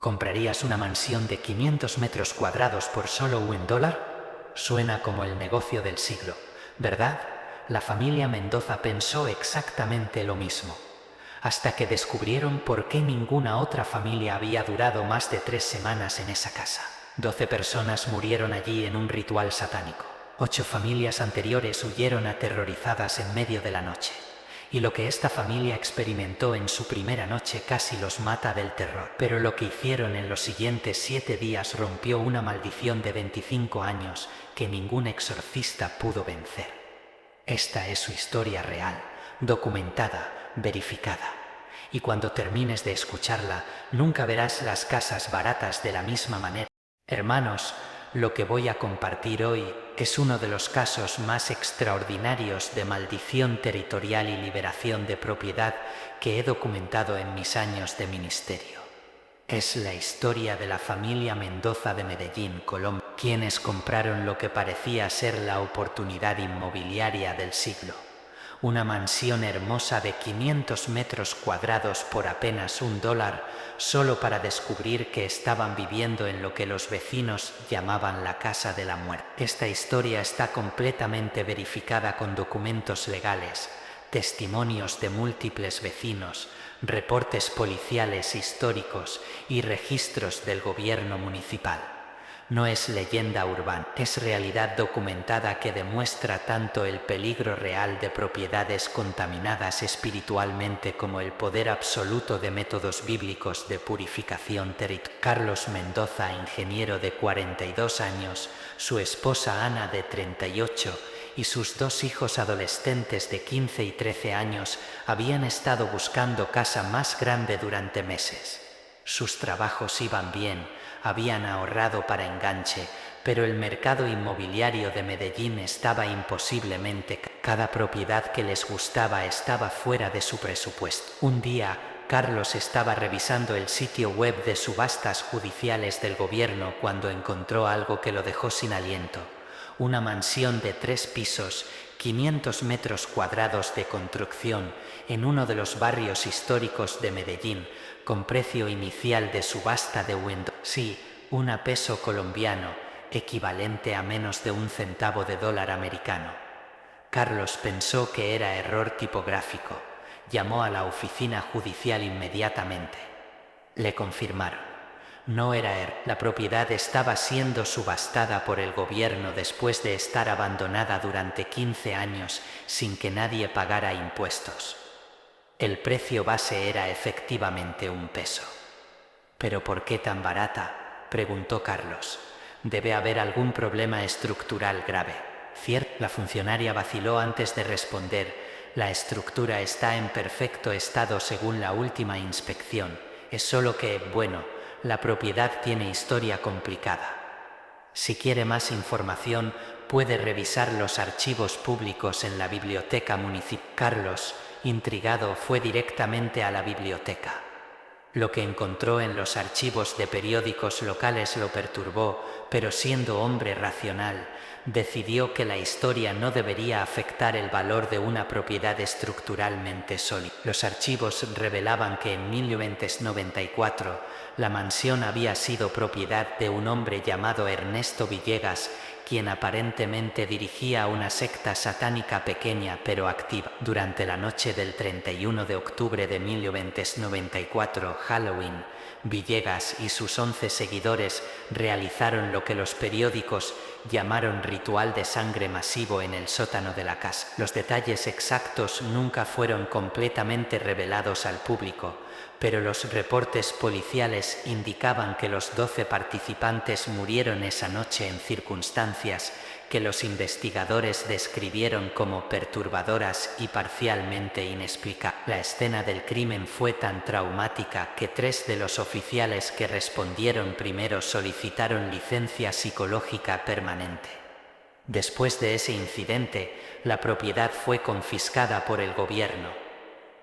¿Comprarías una mansión de 500 metros cuadrados por solo $1? Suena como el negocio del siglo, ¿verdad? La familia Mendoza pensó exactamente lo mismo, hasta que descubrieron por qué ninguna otra familia había durado más de 3 semanas en esa casa. 12 personas murieron allí en un ritual satánico. 8 familias anteriores huyeron aterrorizadas en medio de la noche. Y lo que esta familia experimentó en su primera noche casi los mata del terror. Pero lo que hicieron en los siguientes 7 días rompió una maldición de 25 años que ningún exorcista pudo vencer. Esta es su historia real, documentada, verificada. Y cuando termines de escucharla, nunca verás las casas baratas de la misma manera. Hermanos, lo que voy a compartir hoy es uno de los casos más extraordinarios de maldición territorial y liberación de propiedad que he documentado en mis años de ministerio. Es la historia de la familia Mendoza de Medellín, Colombia, quienes compraron lo que parecía ser la oportunidad inmobiliaria del siglo. Una mansión hermosa de 500 metros cuadrados por apenas $1, solo para descubrir que estaban viviendo en lo que los vecinos llamaban la casa de la muerte. Esta historia está completamente verificada con documentos legales, testimonios de múltiples vecinos, reportes policiales históricos y registros del gobierno municipal. No es leyenda urbana, es realidad documentada que demuestra tanto el peligro real de propiedades contaminadas espiritualmente como el poder absoluto de métodos bíblicos de purificación territorial. Carlos Mendoza, ingeniero de 42 años, su esposa Ana de 38 y sus 2 hijos adolescentes de 15 y 13 años habían estado buscando casa más grande durante meses. Sus trabajos iban bien, habían ahorrado para enganche, pero el mercado inmobiliario de Medellín estaba imposiblemente caro. Cada propiedad que les gustaba estaba fuera de su presupuesto. Un día, Carlos estaba revisando el sitio web de subastas judiciales del gobierno cuando encontró algo que lo dejó sin aliento. Una mansión de 3 pisos, 500 metros cuadrados de construcción, en uno de los barrios históricos de Medellín, con precio inicial de subasta de $1. Sí, $1 peso colombiano, equivalente a menos de $0.01 americano. Carlos pensó que era error tipográfico. Llamó a la oficina judicial inmediatamente. Le confirmaron. No era error. La propiedad estaba siendo subastada por el gobierno después de estar abandonada durante 15 años sin que nadie pagara impuestos. El precio base era efectivamente $1 peso. ¿Pero por qué tan barata?, preguntó Carlos. Debe haber algún problema estructural grave. ¿Cierto? La funcionaria vaciló antes de responder. La estructura está en perfecto estado según la última inspección. Es solo que, bueno, la propiedad tiene historia complicada. Si quiere más información, puede revisar los archivos públicos en la biblioteca municipal. Carlos, intrigado, fue directamente a la biblioteca. Lo que encontró en los archivos de periódicos locales lo perturbó, pero siendo hombre racional, decidió que la historia no debería afectar el valor de una propiedad estructuralmente sólida. Los archivos revelaban que en 1994 la mansión había sido propiedad de un hombre llamado Ernesto Villegas, quien aparentemente dirigía una secta satánica pequeña pero activa. Durante la noche del 31 de octubre de 1994, Halloween, Villegas y sus 11 seguidores realizaron lo que los periódicos llamaron ritual de sangre masivo en el sótano de la casa. Los detalles exactos nunca fueron completamente revelados al público, pero los reportes policiales indicaban que los 12 participantes murieron esa noche en circunstancias que los investigadores describieron como perturbadoras y parcialmente inexplicables. La escena del crimen fue tan traumática que 3 de los oficiales que respondieron primero solicitaron licencia psicológica permanente. Después de ese incidente, la propiedad fue confiscada por el gobierno.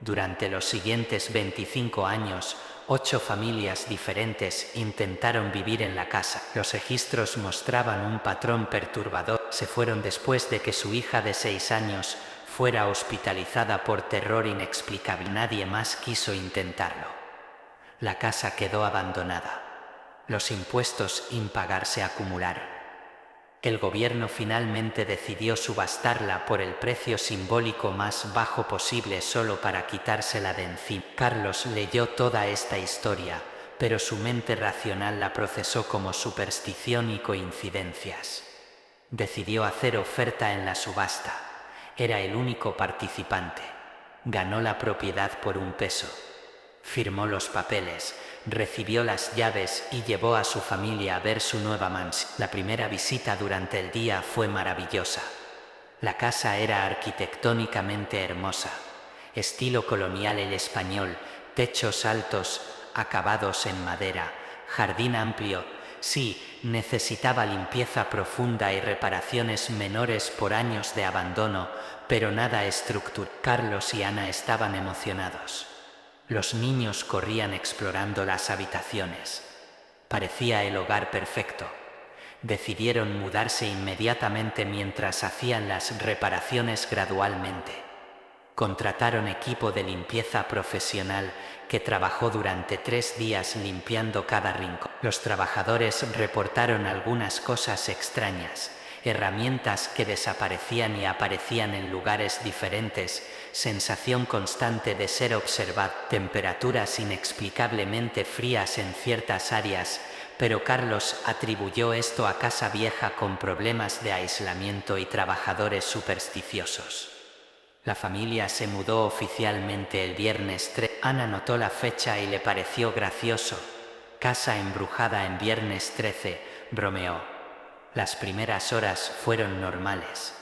Durante los siguientes 25 años, 8 familias diferentes intentaron vivir en la casa. Los registros mostraban un patrón perturbador. Se fueron después de que su hija de 6 años fuera hospitalizada por terror inexplicable. Nadie más quiso intentarlo. La casa quedó abandonada. Los impuestos impagar se acumularon. El gobierno finalmente decidió subastarla por el precio simbólico más bajo posible solo para quitársela de encima. Carlos leyó toda esta historia, pero su mente racional la procesó como superstición y coincidencias. Decidió hacer oferta en la subasta. Era el único participante. Ganó la propiedad por $1. Firmó los papeles, recibió las llaves y llevó a su familia a ver su nueva mansión. La primera visita durante el día fue maravillosa. La casa era arquitectónicamente hermosa, estilo colonial el español, techos altos, acabados en madera, jardín amplio. Sí, necesitaba limpieza profunda y reparaciones menores por años de abandono, pero nada estructural. Carlos y Ana estaban emocionados. Los niños corrían explorando las habitaciones. Parecía el hogar perfecto. Decidieron mudarse inmediatamente mientras hacían las reparaciones gradualmente. Contrataron equipo de limpieza profesional que trabajó durante 3 días limpiando cada rincón. Los trabajadores reportaron algunas cosas extrañas, herramientas que desaparecían y aparecían en lugares diferentes, sensación constante de ser observado, temperaturas inexplicablemente frías en ciertas áreas, pero Carlos atribuyó esto a casa vieja con problemas de aislamiento y trabajadores supersticiosos. La familia se mudó oficialmente el viernes 3. Ana notó la fecha y le pareció gracioso. Casa embrujada en viernes 13, bromeó. Las primeras horas fueron normales.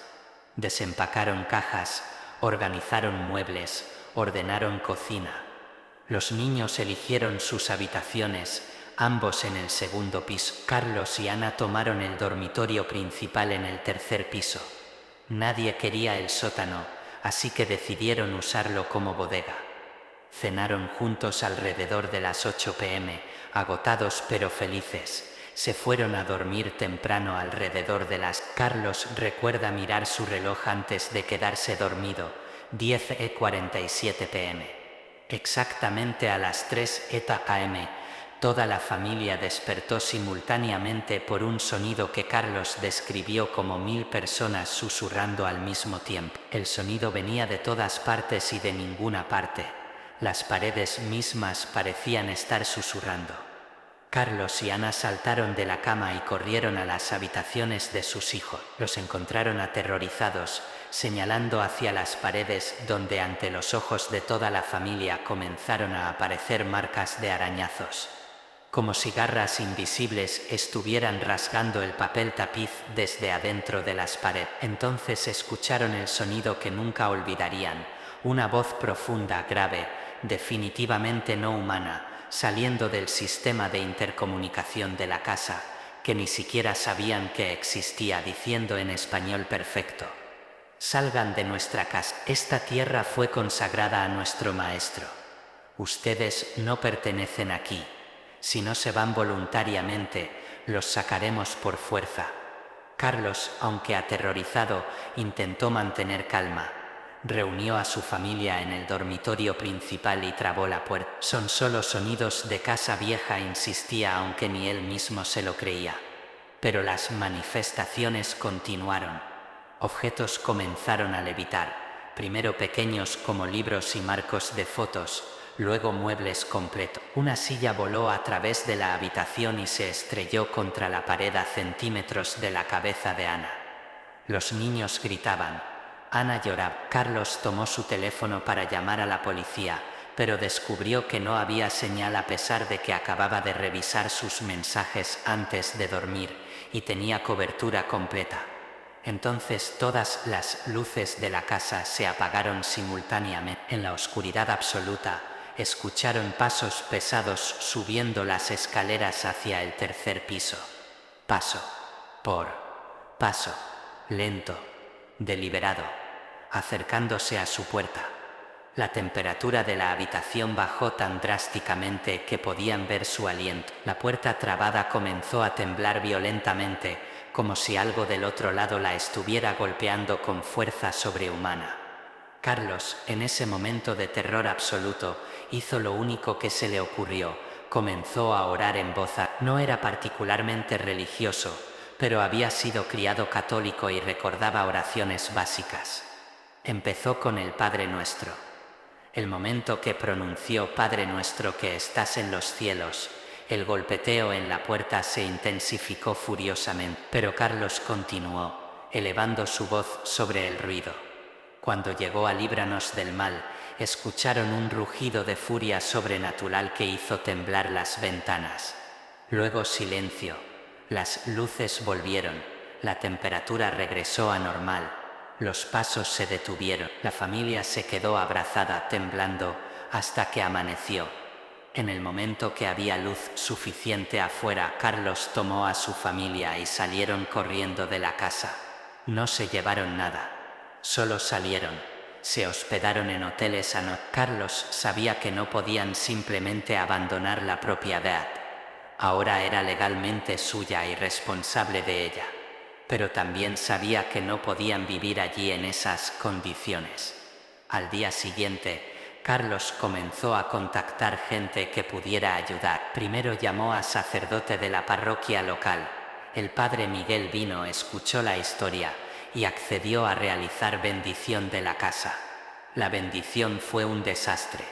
Desempacaron cajas, organizaron muebles, ordenaron cocina. Los niños eligieron sus habitaciones, ambos en el segundo piso. Carlos y Ana tomaron el dormitorio principal en el tercer piso. Nadie quería el sótano, así que decidieron usarlo como bodega. Cenaron juntos alrededor de las 8 p.m., agotados pero felices. Se fueron a dormir temprano alrededor de las... Carlos recuerda mirar su reloj antes de quedarse dormido, 10:47 p.m. Exactamente a las 3 a.m., toda la familia despertó simultáneamente por un sonido que Carlos describió como 1000 personas susurrando al mismo tiempo. El sonido venía de todas partes y de ninguna parte. Las paredes mismas parecían estar susurrando. Carlos y Ana saltaron de la cama y corrieron a las habitaciones de sus hijos. Los encontraron aterrorizados, señalando hacia las paredes donde ante los ojos de toda la familia comenzaron a aparecer marcas de arañazos. Como si garras invisibles estuvieran rasgando el papel tapiz desde adentro de las paredes. Entonces escucharon el sonido que nunca olvidarían, una voz profunda, grave, definitivamente no humana, saliendo del sistema de intercomunicación de la casa, que ni siquiera sabían que existía, diciendo en español perfecto: «Salgan de nuestra casa. Esta tierra fue consagrada a nuestro maestro. Ustedes no pertenecen aquí. Si no se van voluntariamente, los sacaremos por fuerza». Carlos, aunque aterrorizado, intentó mantener calma. Reunió a su familia en el dormitorio principal y trabó la puerta. «Son solo sonidos de casa vieja», insistía, aunque ni él mismo se lo creía. Pero las manifestaciones continuaron. Objetos comenzaron a levitar, primero pequeños como libros y marcos de fotos, luego muebles completos. Una silla voló a través de la habitación y se estrelló contra la pared a centímetros de la cabeza de Ana. Los niños gritaban. Ana lloraba. Carlos tomó su teléfono para llamar a la policía, pero descubrió que no había señal a pesar de que acababa de revisar sus mensajes antes de dormir y tenía cobertura completa. Entonces todas las luces de la casa se apagaron simultáneamente. En la oscuridad absoluta, escucharon pasos pesados subiendo las escaleras hacia el tercer piso. Paso por paso, lento, deliberado, acercándose a su puerta. La temperatura de la habitación bajó tan drásticamente que podían ver su aliento. La puerta trabada comenzó a temblar violentamente, como si algo del otro lado la estuviera golpeando con fuerza sobrehumana. Carlos, en ese momento de terror absoluto, hizo lo único que se le ocurrió: Comenzó a orar en voz alta. No era particularmente religioso, pero había sido criado católico y recordaba oraciones básicas. Empezó con el Padre Nuestro. El momento que pronunció Padre Nuestro que estás en los cielos, el golpeteo en la puerta se intensificó furiosamente, pero Carlos continuó, elevando su voz sobre el ruido. Cuando llegó a líbranos del mal, escucharon un rugido de furia sobrenatural que hizo temblar las ventanas. Luego silencio, las luces volvieron, la temperatura regresó a normal, los pasos se detuvieron, la familia se quedó abrazada temblando hasta que amaneció. En el momento que había luz suficiente afuera, Carlos tomó a su familia y salieron corriendo de la casa. No se llevaron nada, solo salieron. Se hospedaron en hoteles Carlos sabía que no podían simplemente abandonar la propiedad. Ahora era legalmente suya y responsable de ella. Pero también sabía que no podían vivir allí en esas condiciones. Al día siguiente, Carlos comenzó a contactar gente que pudiera ayudar. Primero llamó a sacerdote de la parroquia local. El padre Miguel vino, escuchó la historia y accedió a realizar bendición de la casa. La bendición fue un desastre.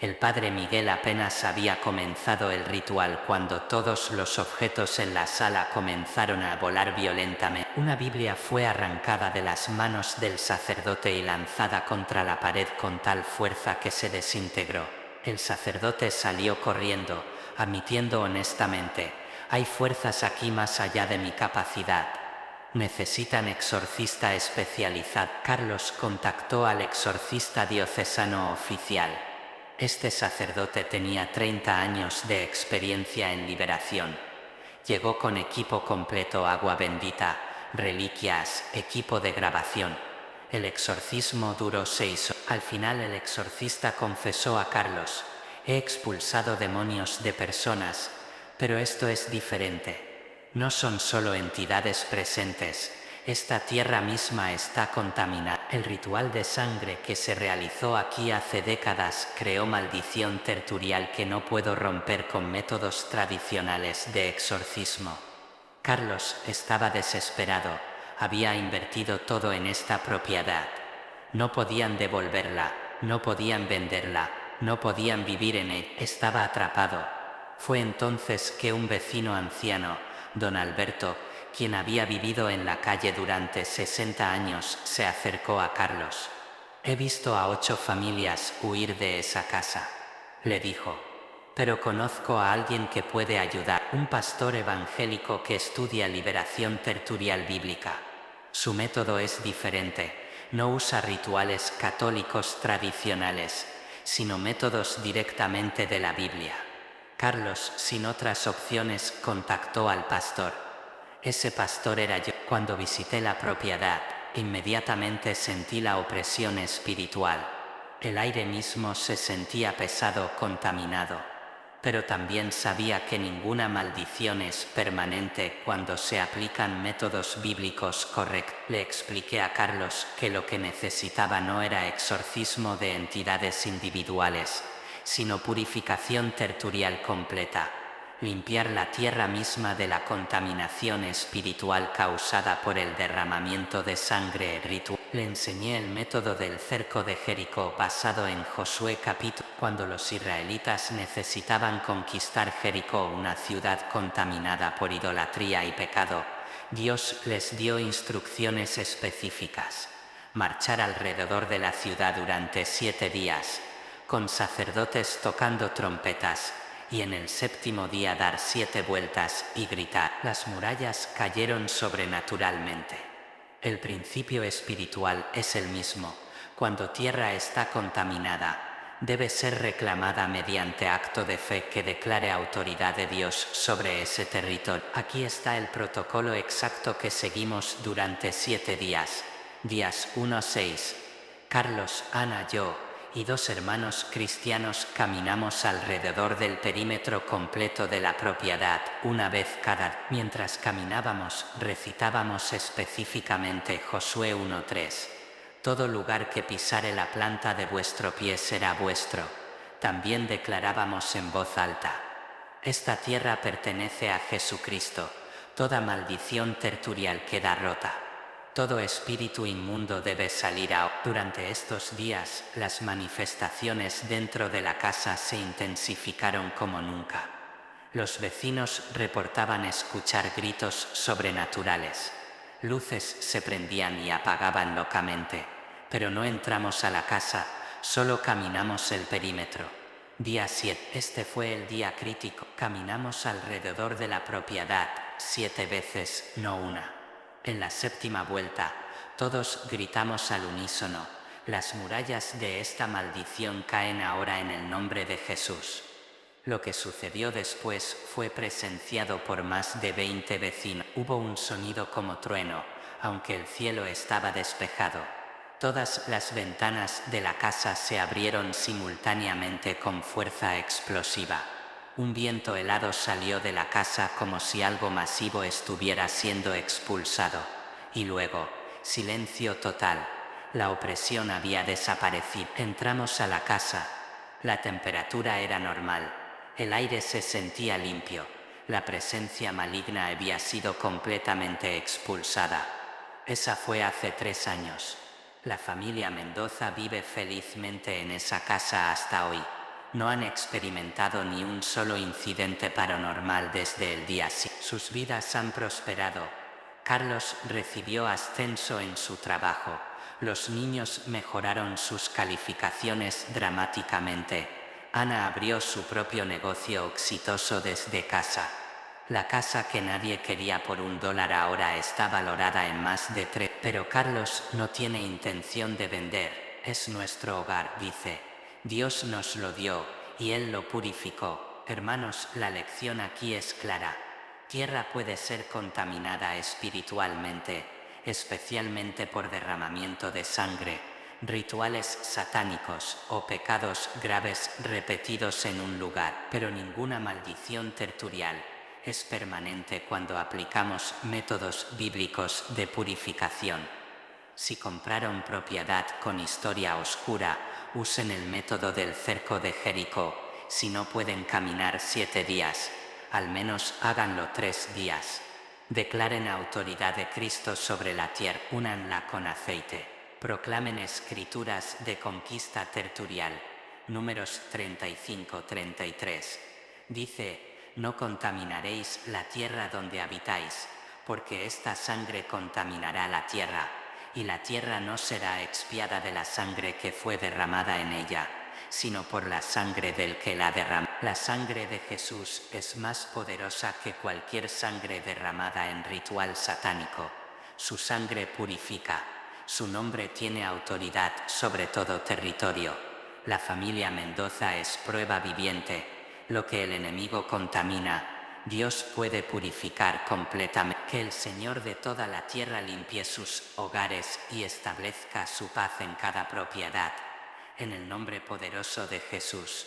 El padre Miguel apenas había comenzado el ritual cuando todos los objetos en la sala comenzaron a volar violentamente. Una Biblia fue arrancada de las manos del sacerdote y lanzada contra la pared con tal fuerza que se desintegró. El sacerdote salió corriendo, admitiendo honestamente: hay fuerzas aquí más allá de mi capacidad. Necesitan exorcista especializado. Carlos contactó al exorcista diocesano oficial. Este sacerdote tenía 30 años de experiencia en liberación. Llegó con equipo completo, agua bendita, reliquias, equipo de grabación. El exorcismo duró 6 horas. Al final el exorcista confesó a Carlos: he expulsado demonios de personas, pero esto es diferente. No son solo entidades presentes. Esta tierra misma está contaminada. El ritual de sangre que se realizó aquí hace décadas creó maldición terturial que no puedo romper con métodos tradicionales de exorcismo. Carlos estaba desesperado. Había invertido todo en esta propiedad. No podían devolverla, no podían venderla, no podían vivir en ella. Estaba atrapado. Fue entonces que un vecino anciano, don Alberto, quien había vivido en la calle durante 60 años, se acercó a Carlos. He visto a 8 familias huir de esa casa, le dijo, pero conozco a alguien que puede ayudar, un pastor evangélico que estudia liberación terturial bíblica. Su método es diferente, no usa rituales católicos tradicionales, sino métodos directamente de la Biblia. Carlos, sin otras opciones, contactó al pastor. Ese pastor era yo. Cuando visité la propiedad, inmediatamente sentí la opresión espiritual. El aire mismo se sentía pesado, contaminado. Pero también sabía que ninguna maldición es permanente cuando se aplican métodos bíblicos correctos. Le expliqué a Carlos que lo que necesitaba no era exorcismo de entidades individuales, sino purificación terturial completa. Limpiar la tierra misma de la contaminación espiritual causada por el derramamiento de sangre ritual. Le enseñé el método del cerco de Jericó basado en Josué capítulo. Cuando los israelitas necesitaban conquistar Jericó, una ciudad contaminada por idolatría y pecado, Dios les dio instrucciones específicas. Marchar alrededor de la ciudad durante 7 días, con sacerdotes tocando trompetas, y en el 7º día dar 7 vueltas y gritar. Las murallas cayeron sobrenaturalmente. El principio espiritual es el mismo. Cuando tierra está contaminada, debe ser reclamada mediante acto de fe que declare autoridad de Dios sobre ese territorio. Aquí está el protocolo exacto que seguimos durante 7 días. Días 1 a 6. Carlos, Ana, yo y 2 hermanos cristianos caminamos alrededor del perímetro completo de la propiedad, una vez cada. Mientras caminábamos, recitábamos específicamente Josué 1:3. Todo lugar que pisare la planta de vuestro pie será vuestro. También declarábamos en voz alta: Esta tierra pertenece a Jesucristo. Toda maldición terturial queda rota. Todo espíritu inmundo debe salir ahora. Durante estos días, las manifestaciones dentro de la casa se intensificaron como nunca. Los vecinos reportaban escuchar gritos sobrenaturales. Luces se prendían y apagaban locamente, pero no entramos a la casa, solo caminamos el perímetro. Día 7. Este fue el día crítico. Caminamos alrededor de la propiedad 7 veces, no una. En la séptima vuelta, todos gritamos al unísono: las murallas de esta maldición caen ahora en el nombre de Jesús. Lo que sucedió después fue presenciado por más de 20 vecinos. Hubo un sonido como trueno, aunque el cielo estaba despejado. Todas las ventanas de la casa se abrieron simultáneamente con fuerza explosiva. Un viento helado salió de la casa como si algo masivo estuviera siendo expulsado. Y luego, silencio total. La opresión había desaparecido. Entramos a la casa. La temperatura era normal. El aire se sentía limpio. La presencia maligna había sido completamente expulsada. Esa fue hace 3 años. La familia Mendoza vive felizmente en esa casa hasta hoy. No han experimentado ni un solo incidente paranormal desde el día siguiente. Sus vidas han prosperado. Carlos recibió ascenso en su trabajo. Los niños mejoraron sus calificaciones dramáticamente. Ana abrió su propio negocio exitoso desde casa. La casa que nadie quería por $1 ahora está valorada en más de 3. Pero Carlos no tiene intención de vender. Es nuestro hogar, dice. Dios nos lo dio y Él lo purificó. Hermanos, la lección aquí es clara. Tierra puede ser contaminada espiritualmente, especialmente por derramamiento de sangre, rituales satánicos o pecados graves repetidos en un lugar, pero ninguna maldición terturial es permanente cuando aplicamos métodos bíblicos de purificación. Si compraron propiedad con historia oscura, usen el método del cerco de Jericó. Si no pueden caminar 7 días, al menos háganlo 3 días. Declaren autoridad de Cristo sobre la tierra, únanla con aceite. Proclamen escrituras de conquista terturial. Números 35-33. Dice: no contaminaréis la tierra donde habitáis, porque esta sangre contaminará la tierra, y la tierra no será expiada de la sangre que fue derramada en ella, sino por la sangre del que la derramó. La sangre de Jesús es más poderosa que cualquier sangre derramada en ritual satánico. Su sangre purifica. Su nombre tiene autoridad sobre todo territorio. La familia Mendoza es prueba viviente. Lo que el enemigo contamina, Dios puede purificar completamente. Que el Señor de toda la tierra limpie sus hogares y establezca su paz en cada propiedad. En el nombre poderoso de Jesús.